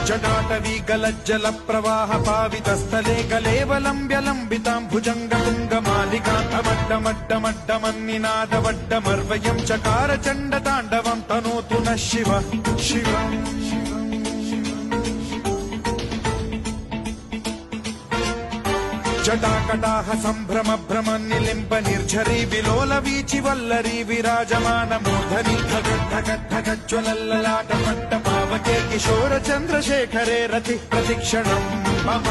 जटाटवी गलज्जल प्रवाह पावितस्थले कलेवलम्ब्यलम्बितां भुजङ्गतुङ्गमालिकान्तमड्डमड्डमड्डमन्निनादवड्डमर्वयं चकार चण्डताण्डवं तनोतु नः शिव शिव जटाकटाह सम्भ्रम भ्रम निलिम्ब निर्झरी विलोल वीचि वल्लरी विराजमान मूर्धनि धगद्धगद्धगज्ज्वलल्ललाट पट्ट पावके किशोर चन्द्रशेखरे रति प्रतिक्षणं मम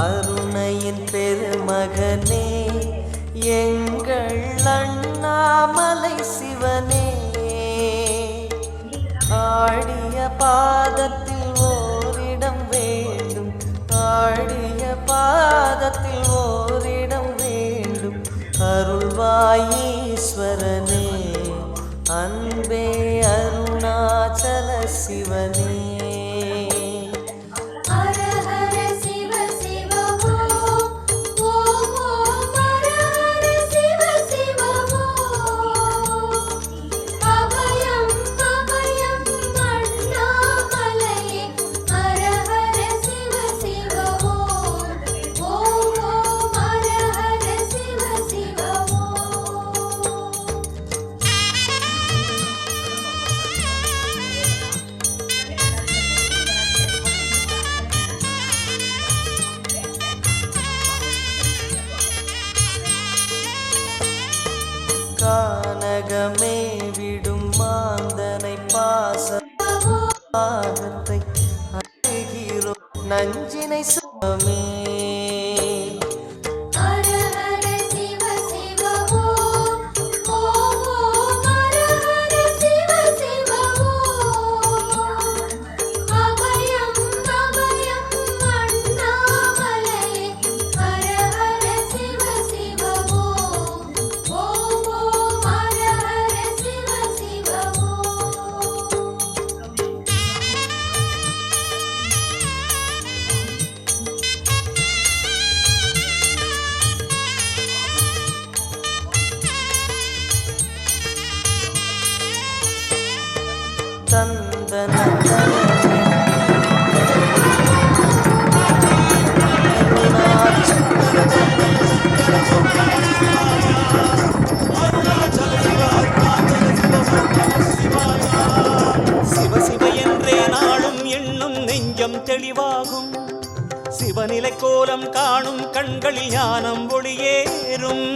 அருணையின் பெருமகனே எங்கள் அண்ணாமலை சிவனே ஆடிய பாதத்தில் ஓரிடம் வேண்டும் ஆடிய பாதத்தில் ஓரிடம் வேண்டும் அருள்வாயீஸ்வரனே அன்பே அருணாச்சல சிவனே கானகமே விடும் மாந்தனை பாசத்தை அருகிறோம் நஞ்சினை சுமே தந்தன சிவ சிவ என்றே நாளும் எண்ணும் நெஞ்சம் தெளிவாகும் சிவநிலை கோலம் காணும் கண்களில் ஞானம் ஒளியேறும்